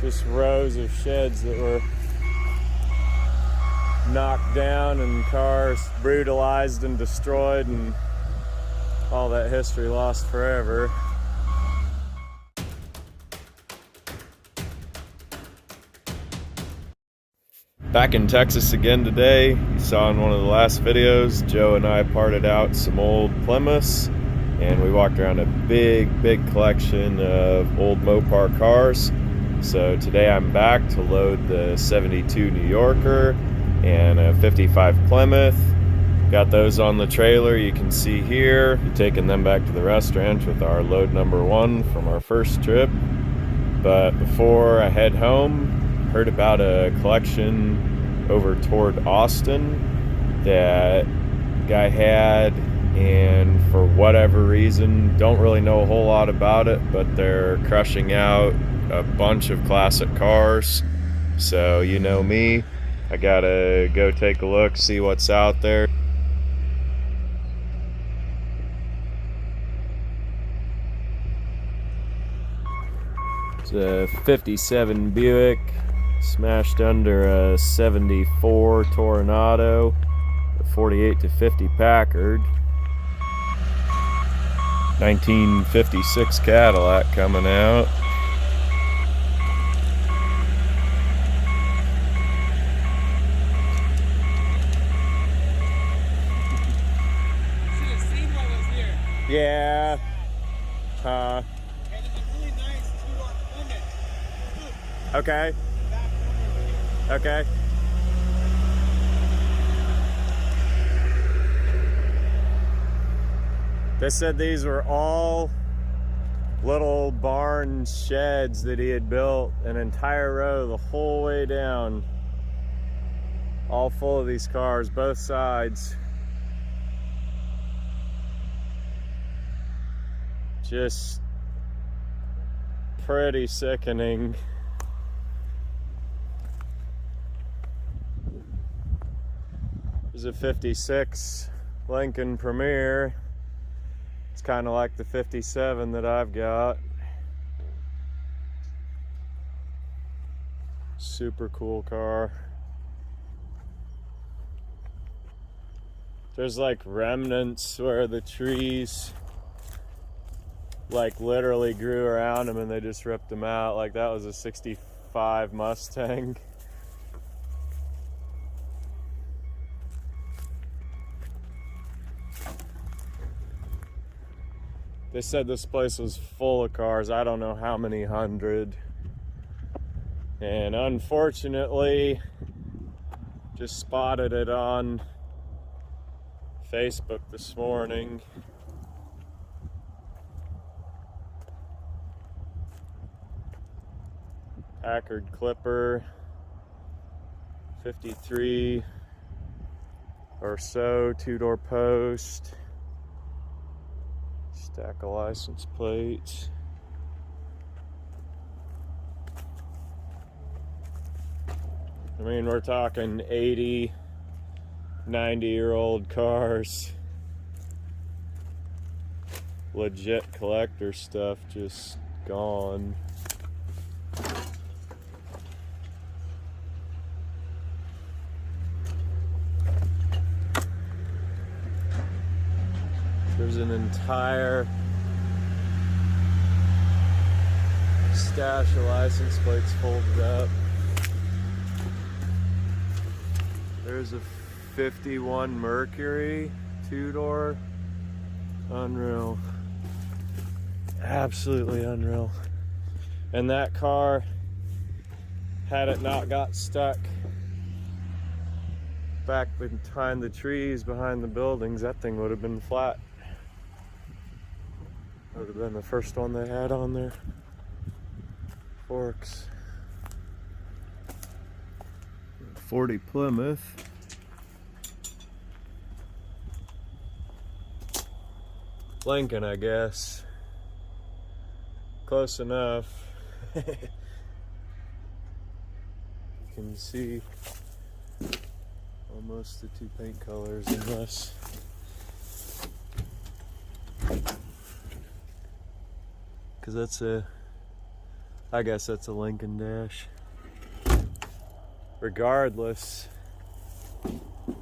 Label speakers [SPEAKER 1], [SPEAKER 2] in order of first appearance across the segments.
[SPEAKER 1] Just rows of sheds that were knocked down and cars brutalized and destroyed, and all that history lost forever. Back in Texas again today. You saw in one of the last videos, Joe and I parted out some old Plymouths, and we walked around a big collection of old Mopar cars. So today I'm back to load the 72 New Yorker and a 55 Plymouth. Got those on the trailer, you can see here. We're taking them back to the restaurant with our load number 1 from our first trip. But before I head home, heard about a collection over toward Austin that guy had, and for whatever reason, don't really know a whole lot about it, but they're crushing out a bunch of classic cars. So you know me, I gotta go take a look, see what's out there. It's a 57 Buick smashed under a 74 Toronado, a 48 to 50 Packard, 1956 Cadillac coming out. Yeah. And it's a really nice two-door Plymouth. Okay. Okay. They said these were all little barn sheds that he had built, an entire row the whole way down, all full of these cars, both sides. Just pretty sickening. There's a 56 Lincoln Premier. It's kind of like the 57 that I've got. Super cool car. There's like remnants where the trees like literally grew around them and they just ripped them out. Like that was a 65 Mustang. They said this place was full of cars. I don't know how many hundred. And unfortunately, just spotted it on Facebook this morning. Packard Clipper, 53 or so, two-door post, stack of license plates. I mean, we're talking 80, 90-year-old cars. Legit collector stuff just gone. There's an entire stash of license plates folded up. There's a 51 Mercury, two-door. Unreal. Absolutely unreal. And that car, had it not got stuck back behind the trees, behind the buildings, that thing would have been flat. Would have been the first one they had on there. Forks. 40 Plymouth. Lincoln, I guess. Close enough. You can see almost the two paint colors in this. Because that's a I guess that's a Lincoln Dash. Regardless,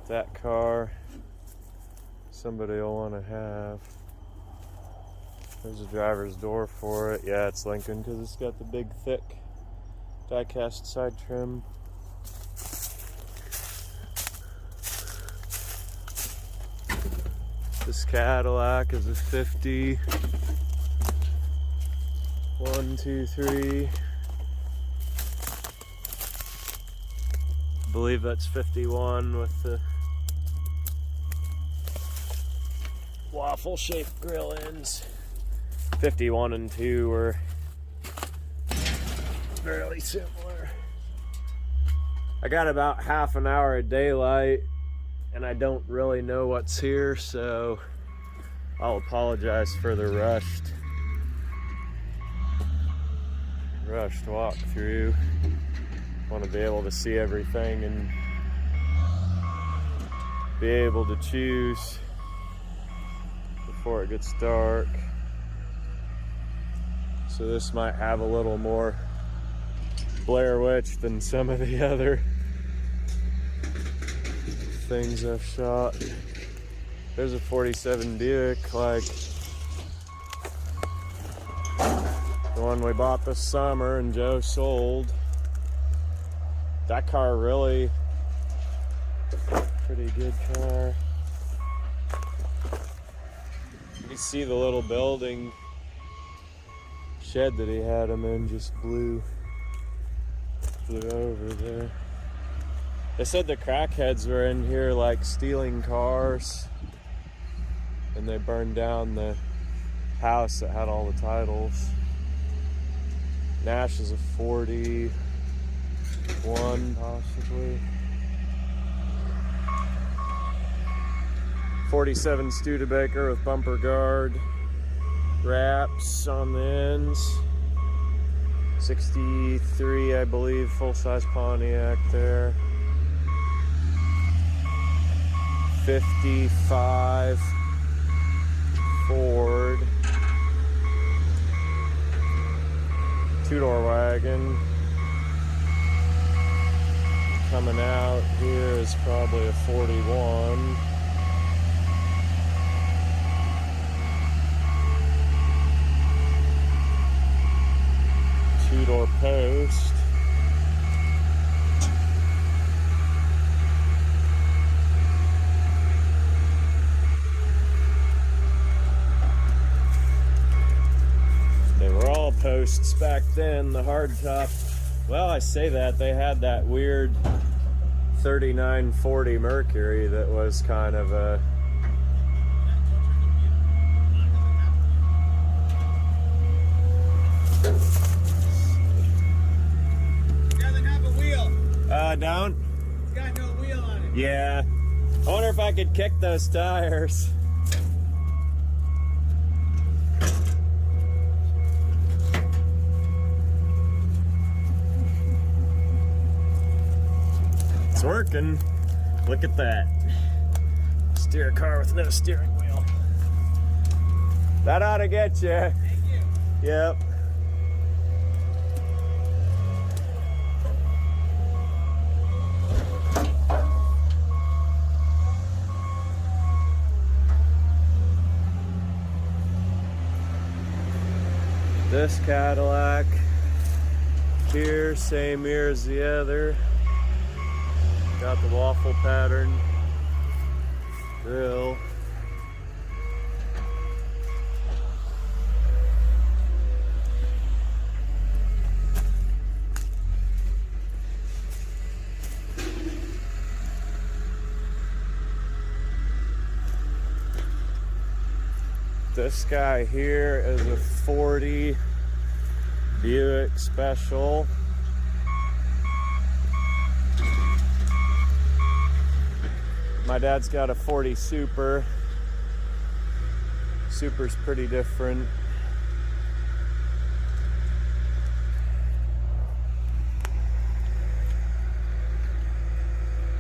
[SPEAKER 1] that car somebody will want to have. There's a driver's door for it. Yeah, it's Lincoln because it's got the big thick die-cast side trim. This Cadillac is a 50. 1, 2, 3. I believe that's 51 with the waffle-shaped grill ends. 51 and 2 were fairly similar. I got about half an hour of daylight and I don't really know what's here, so I'll apologize for the rushed walkthrough. Want to be able to see everything and be able to choose before it gets dark. So this might have a little more Blair Witch than some of the other things I've shot. There's a 47 Buick, like the one we bought this summer and Joe sold. That car really pretty good car. You see the little building shed that he had him in just flew over there. They said the crackheads were in here like stealing cars, and they burned down the house that had all the titles. Nash is a 41 possibly. 47 Studebaker with bumper guard wraps on the ends. 63, I believe, full-size Pontiac there. 55 Ford. Two-door wagon. Coming out here is probably a 41. Two-door post. They were all posts back then, the hardtop. Well, I say that, they had that weird 3940 Mercury that was kind of a down?
[SPEAKER 2] It's got no wheel on it.
[SPEAKER 1] Yeah. I wonder if I could kick those tires. It's working. Look at that. Steer a car with no steering wheel. That ought to get you.
[SPEAKER 2] Thank you.
[SPEAKER 1] Yep. This Cadillac here, same year as the other. Got the waffle pattern grill. This guy here is a 40 Buick Special. My dad's got a 40 Super. Super's pretty different.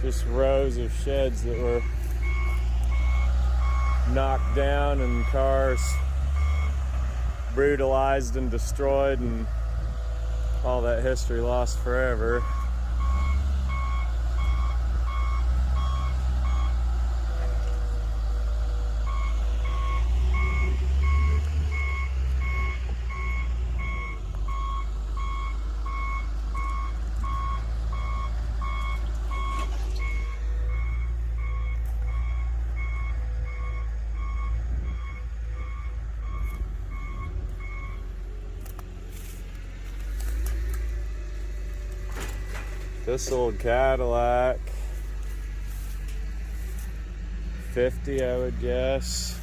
[SPEAKER 1] Just rows of sheds that were knocked down and cars brutalized and destroyed and All that history lost forever. This old Cadillac, 50 I would guess.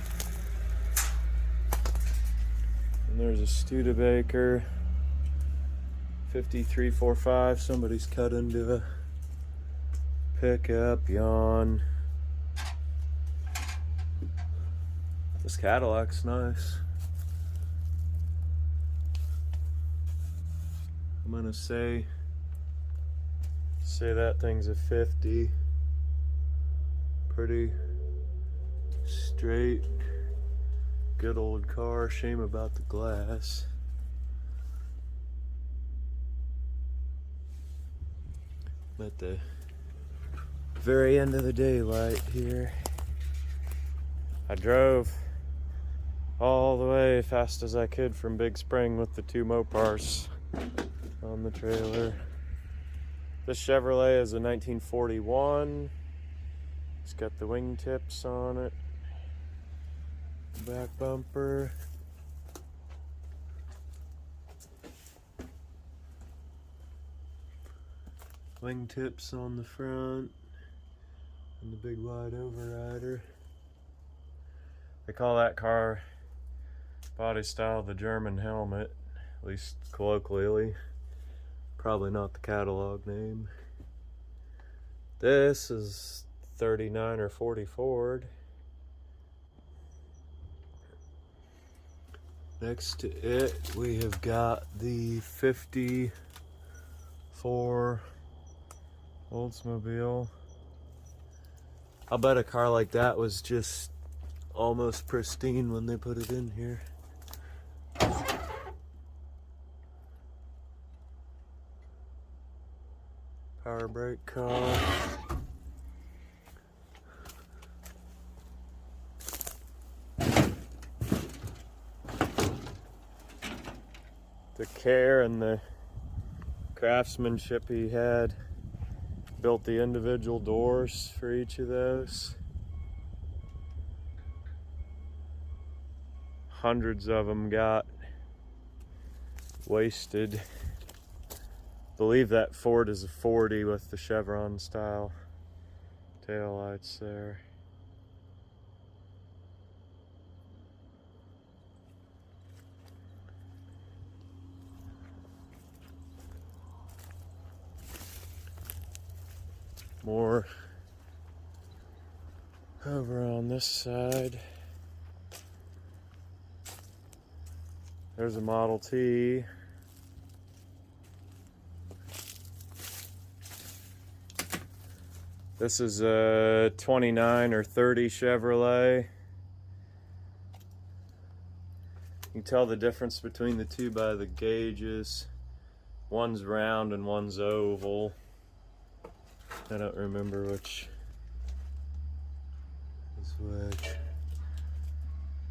[SPEAKER 1] And there's a Studebaker, 5345. Somebody's cut into a pickup, yawn. This Cadillac's nice. I'm gonna say that thing's a 50. Pretty straight, good old car. Shame about the glass. I'm at the very end of the daylight here. I drove all the way fast as I could from Big Spring with the 2 Mopars on the trailer. This Chevrolet is a 1941. It's got the wingtips on it. Back bumper. Wingtips on the front. And the big wide overrider. They call that car body style the German helmet, at least colloquially. Probably not the catalog name. This is 39 or 40 Ford. Next to it, we have got the 54 Oldsmobile. I'll bet a car like that was just almost pristine when they put it in here. Power brake car. The care and the craftsmanship he had. Built the individual doors for each of those. Hundreds of them got wasted. Believe that Ford is a 40 with the chevron style taillights there. More over on this side. There's a Model T. This is a 29 or 30 Chevrolet. You can tell the difference between the two by the gauges. One's round and one's oval. I don't remember which is which.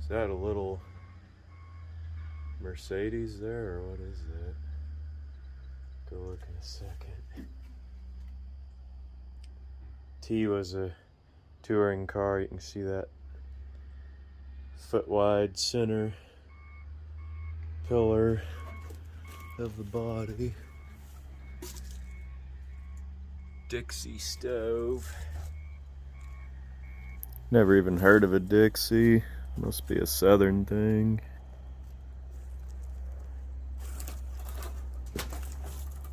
[SPEAKER 1] Is that a little Mercedes there, or what is that? Go look in a second. T was a touring car. You can see that foot wide center pillar of the body. Dixie stove. Never even heard of a Dixie. Must be a southern thing.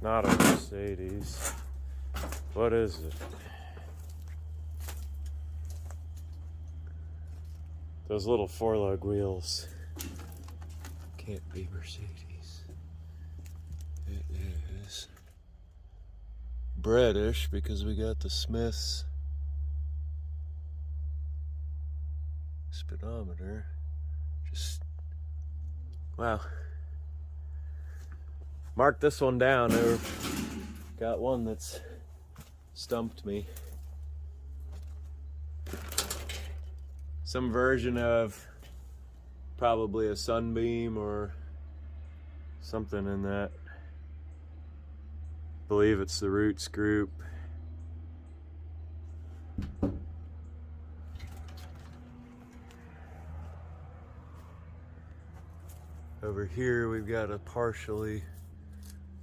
[SPEAKER 1] Not a Mercedes. What is it? Those little 4-lug wheels. Can't be Mercedes. It is British because we got the Smith's speedometer. Just wow. mark this one down. Or got one that's stumped me. Some version of probably a Sunbeam or something in that. I believe it's the Roots group. Over here we've got a partially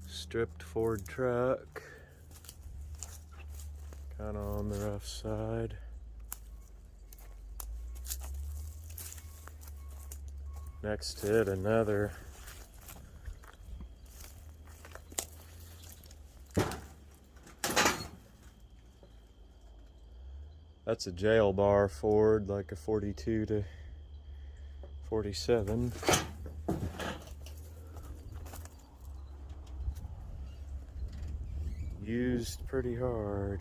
[SPEAKER 1] stripped Ford truck, kind of on the rough side. Next to it, another that's a jail bar Ford, like a 42 to 47. Used pretty hard.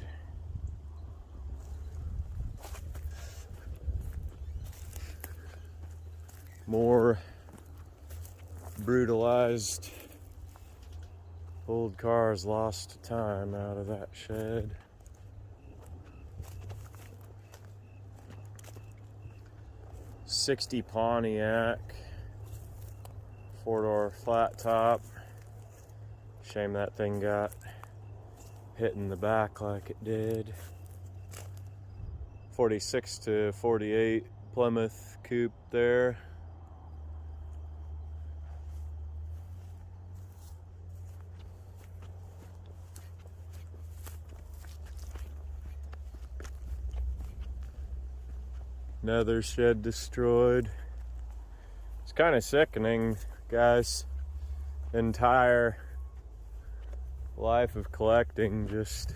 [SPEAKER 1] More brutalized old cars lost to time out of that shed. '60 Pontiac, 4-door flat top. Shame that thing got hit in the back like it did. 46 to 48 Plymouth coupe there. Another shed destroyed. It's kind of sickening, guys. Entire life of collecting just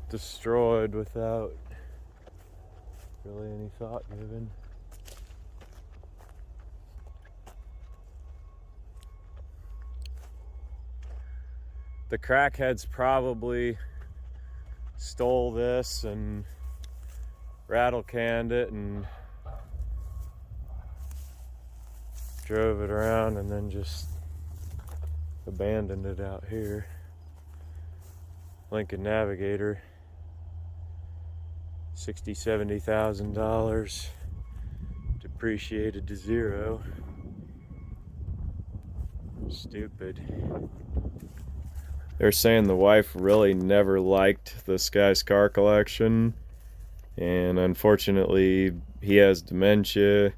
[SPEAKER 1] destroyed without really any thought given. The crackheads probably stole this and rattle canned it and drove it around and then just abandoned it out here. Lincoln Navigator, $60,000-$70,000, depreciated to zero. Stupid. They're saying the wife really never liked this guy's car collection, and unfortunately he has dementia,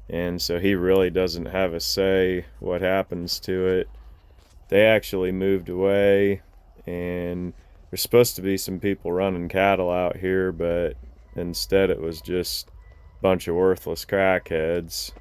[SPEAKER 1] and so he really doesn't have a say what happens to it. They actually moved away, and there's supposed to be some people running cattle out here, but instead it was just a bunch of worthless crackheads.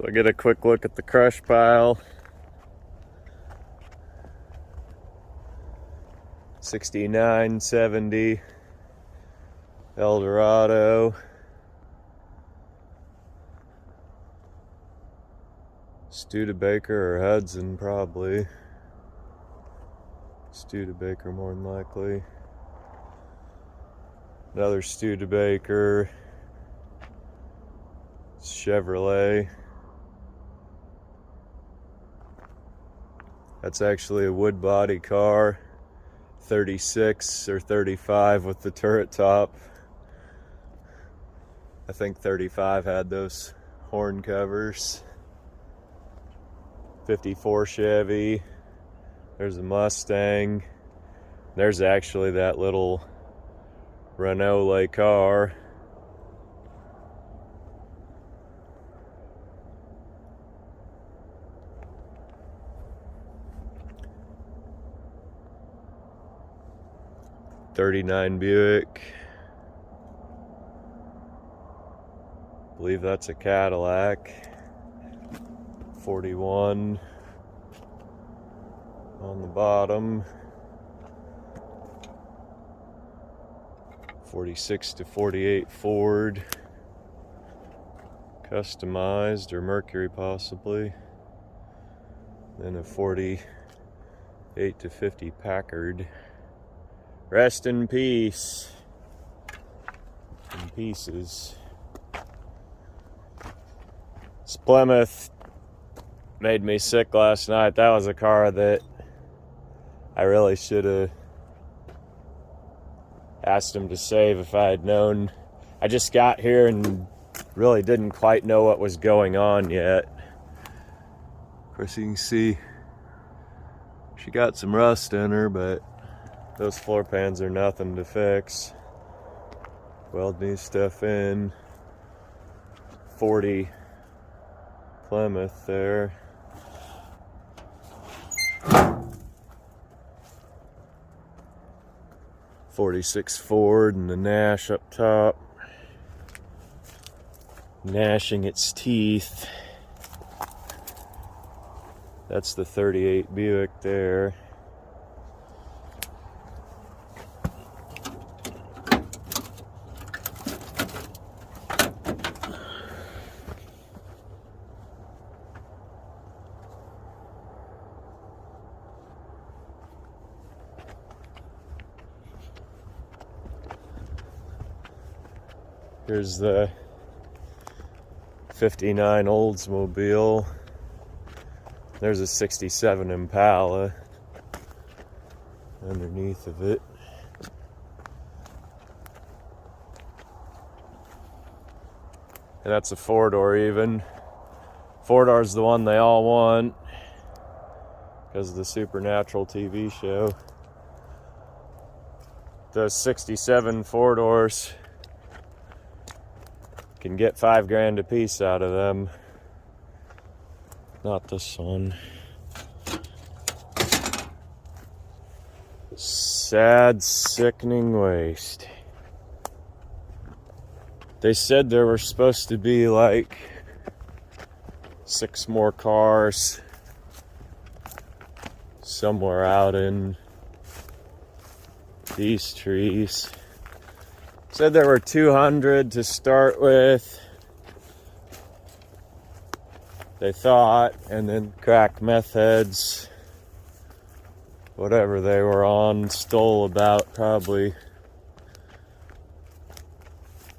[SPEAKER 1] So I get a quick look at the crush pile. 69, 70, Eldorado, Studebaker or Hudson probably. Studebaker more than likely. Another Studebaker. Chevrolet. That's actually a wood body car. 36 or 35 with the turret top. I think 35 had those horn covers. 54 Chevy. There's a Mustang. There's actually that little Renault car. '39 Buick. I believe that's a Cadillac. 41 on the bottom. 46 to 48 Ford. Customized or Mercury possibly. Then a 48 to 50 Packard. Rest in peace. In pieces. This Plymouth made me sick last night. That was a car that I really should have asked him to save if I had known. I just got here and really didn't quite know what was going on yet. Of course, you can see she got some rust in her, but those floor pans are nothing to fix. Weld new stuff in. 40 Plymouth there. '46 Ford and the Nash up top. Gnashing its teeth. That's the 38 Buick there. Here's the 59 Oldsmobile. There's a 67 Impala underneath of it. And that's a four-door even. Four-door's the one they all want because of the Supernatural TV show. Those 67 four-doors can get $5,000 a piece out of them. Not this one. Sad, sickening waste. They said there were supposed to be like 6 more cars somewhere out in these trees. Said there were 200 to start with, they thought, and then crack meth heads, whatever they were on, stole about probably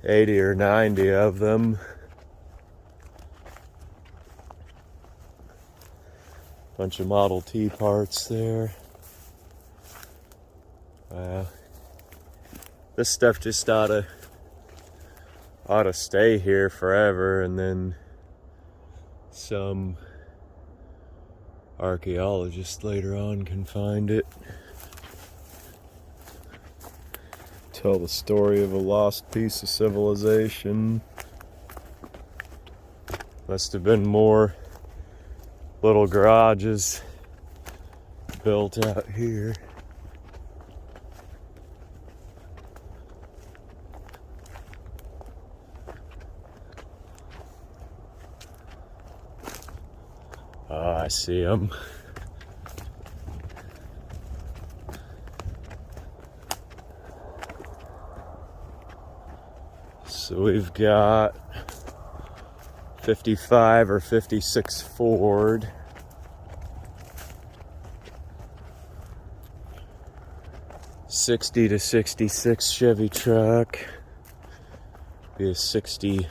[SPEAKER 1] 80 or 90 of them. Bunch of Model T parts there. Wow. This stuff just ought to stay here forever, and then some archaeologist later on can find it. Tell the story of a lost piece of civilization. Must have been more little garages built out here. see them. So we've got 55 or 56 Ford. '60 to '66 Chevy truck. Be a 64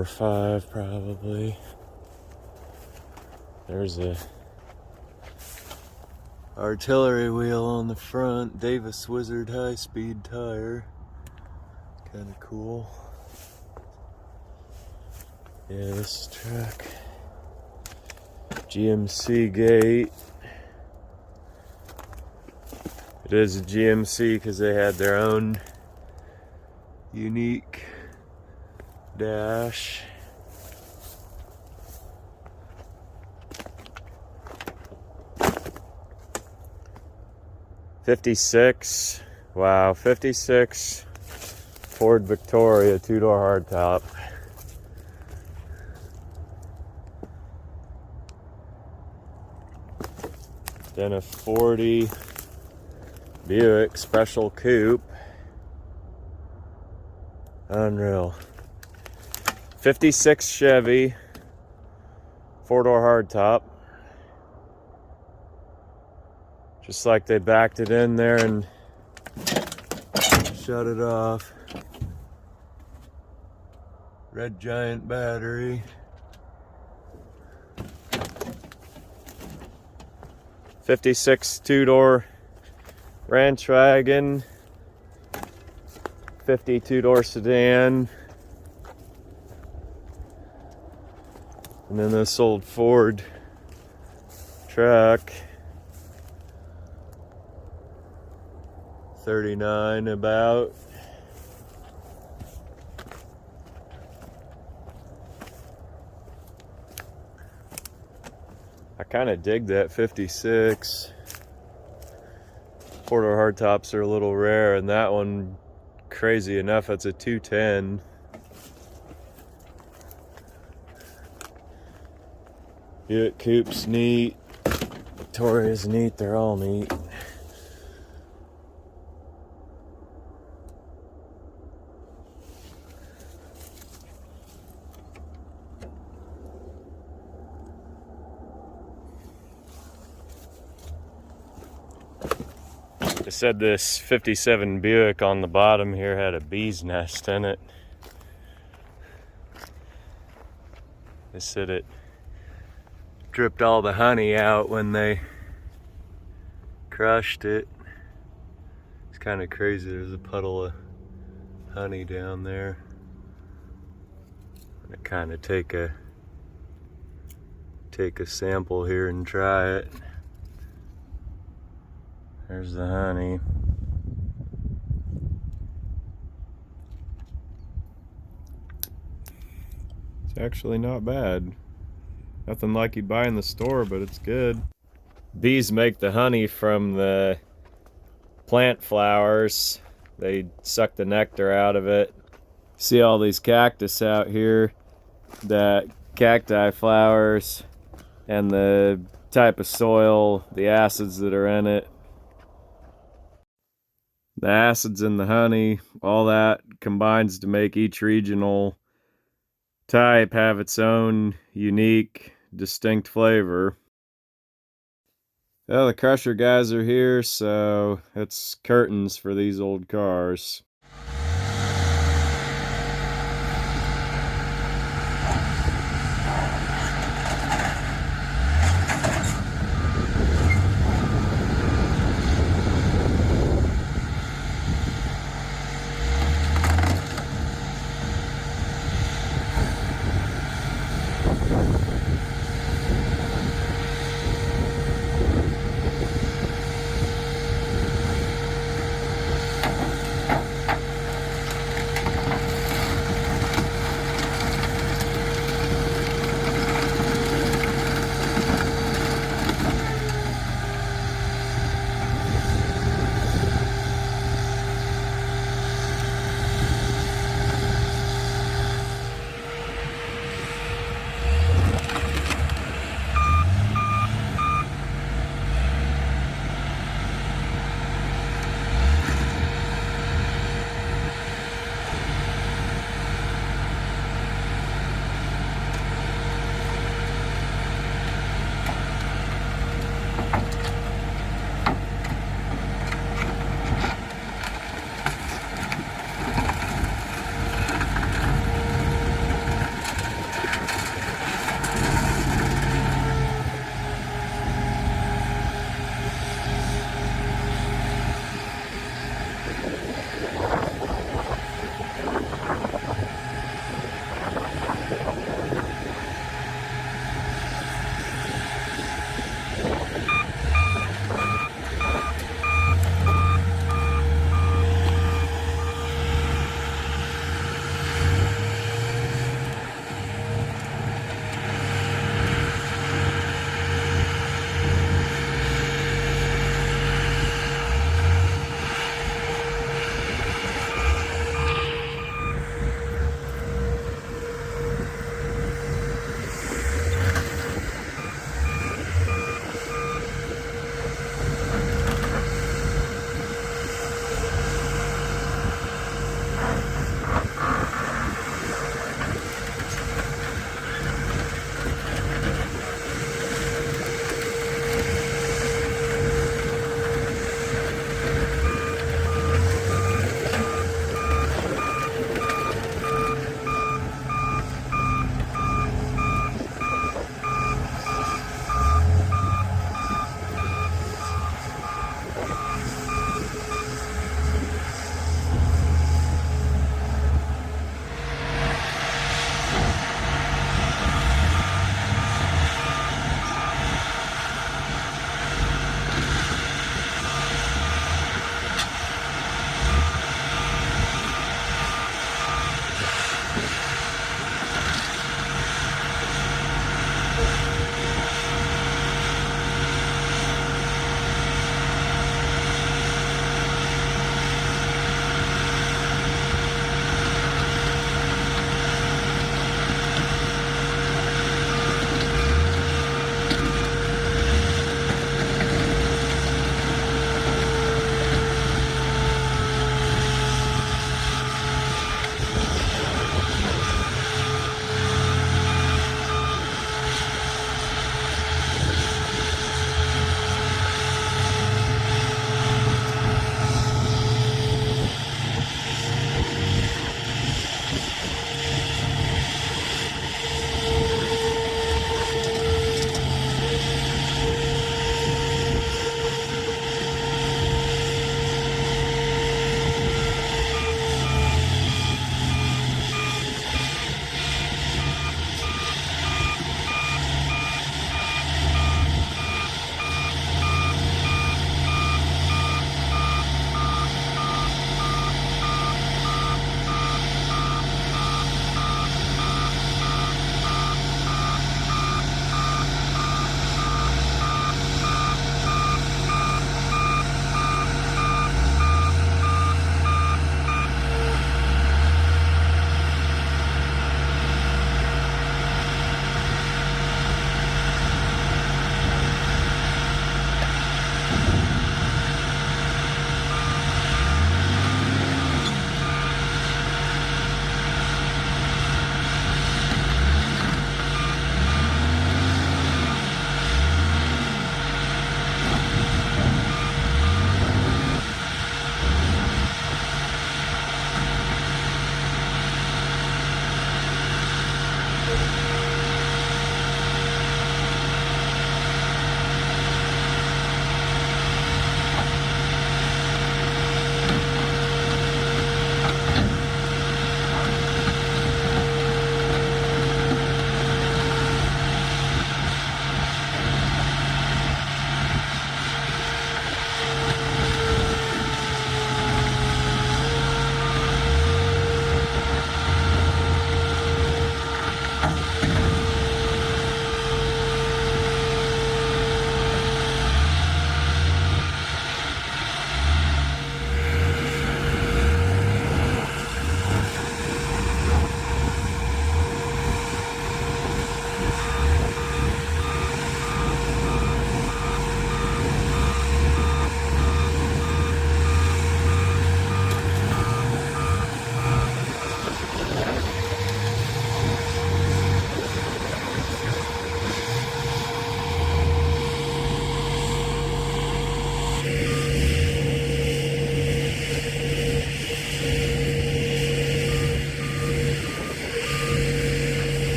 [SPEAKER 1] or 5 probably. There's a artillery wheel on the front. Davis Wizard high-speed tire. Kind of cool. Yeah, this truck. GMC gate. It is a GMC because they had their own unique dash. '56. Wow, '56 Ford Victoria 2-door hardtop. Then a 40 Buick Special Coupe. Unreal. '56 Chevy 4-door hardtop. Just like they backed it in there and shut it off. Red Giant battery. '56 2-door ranch wagon. '50 2-door sedan. And then this old Ford truck. 39 about. I kind of dig that '56. 4-door hardtops are a little rare, and that one, crazy enough, it's a 210. Buick Coupe's neat. Victoria's neat. They're all neat. They said this '57 Buick on the bottom here had a bee's nest in it. They said it dripped all the honey out when they crushed it. It's kind of crazy. There's a puddle of honey down there. I'm gonna kind of take a sample here and try it. There's the honey. It's actually not bad. Nothing like you buy in the store, but it's good. Bees make the honey from the plant flowers. They suck the nectar out of it. See all these cactus out here, that cacti flowers, and the type of soil, the acids that are in it. The acids in the honey, all that combines to make each regional type have its own unique, distinct flavor. Well, the crusher guys are here, so it's curtains for these old cars.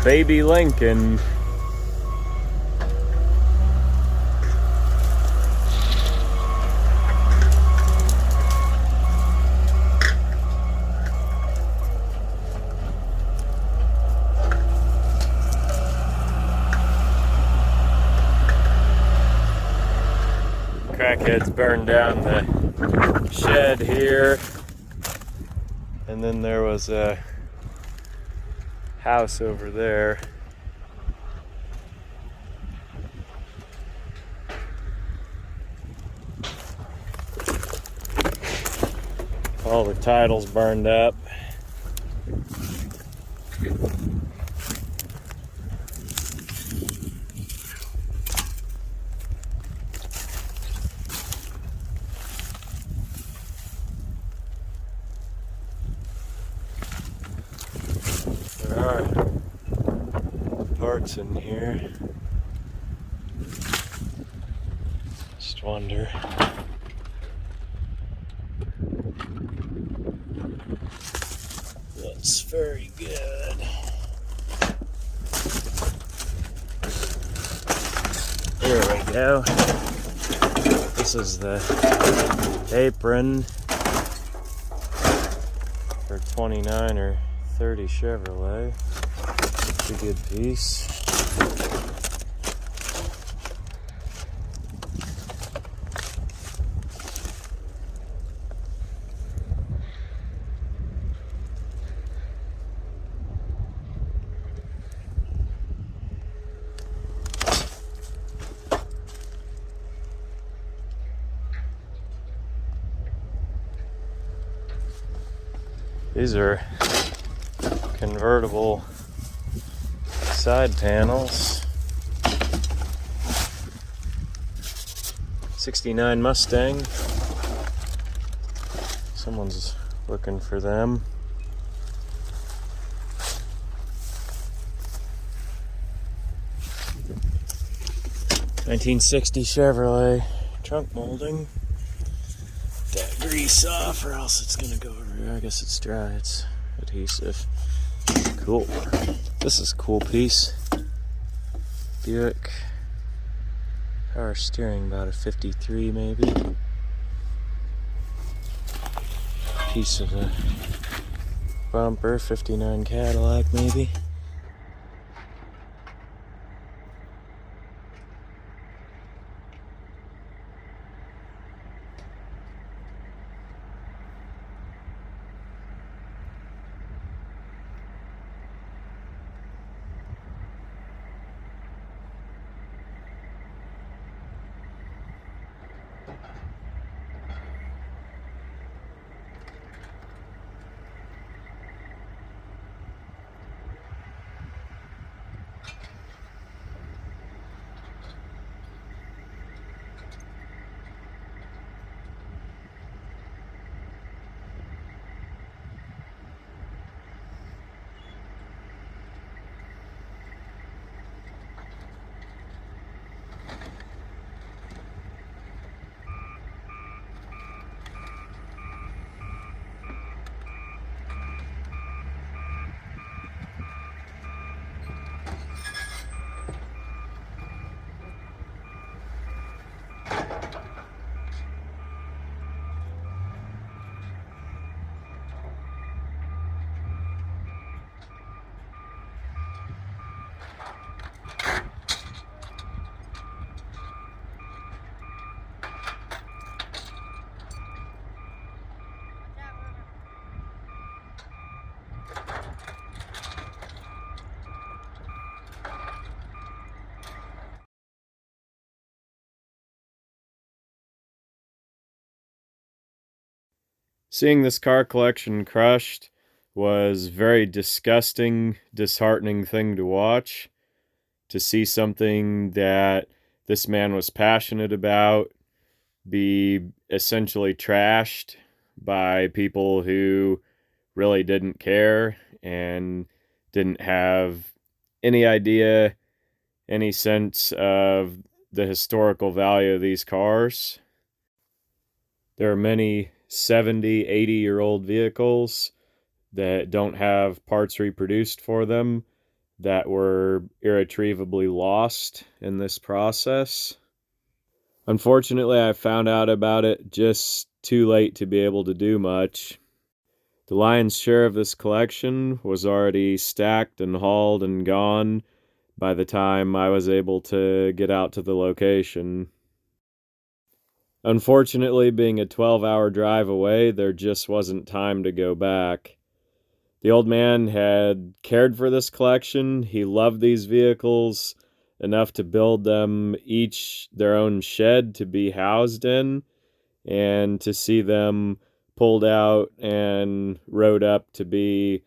[SPEAKER 1] baby Lincoln. Crackheads burned down the shed here, and then there was a house over there. All the titles burned up. There are parts in here. Just wonder. Looks very good. Here we go. This is the apron for 29 or 30 Chevrolet. It's a good piece. These are convertible side panels. 69 Mustang. Someone's looking for them. (1960) Chevrolet trunk molding. That grease off, or else it's gonna go over. I guess it's dry. It's adhesive. Cool. This is a cool piece. Buick. Power steering, about a 53 maybe. Piece of a bumper, 59 Cadillac maybe. Seeing this car collection crushed was a very disgusting, disheartening thing to watch. To see something that this man was passionate about be essentially trashed by people who really didn't care and didn't have any idea, any sense of the historical value of these cars. There are many 70, 80-year-old vehicles that don't have parts reproduced for them, that were irretrievably lost in this process. Unfortunately, I found out about it just too late to be able to do much. The lion's share of this collection was already stacked and hauled and gone by the time I was able to get out to the location. Unfortunately, being a 12-hour drive away, there just wasn't time to go back. The old man had cared for this collection. He loved these vehicles enough to build them each their own shed to be housed in, and to see them pulled out and rode up to be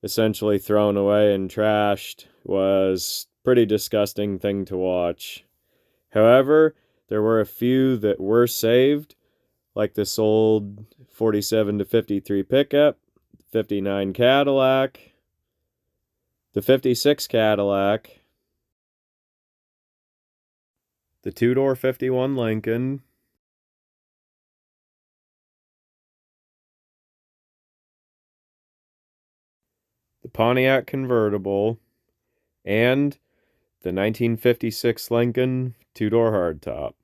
[SPEAKER 1] essentially thrown away and trashed was a pretty disgusting thing to watch. However, there were a few that were saved, like this old 47 to 53 pickup, 59 Cadillac, the 56 Cadillac, the two-door 51 Lincoln, the Pontiac convertible, and the 1956 Lincoln two-door hardtop.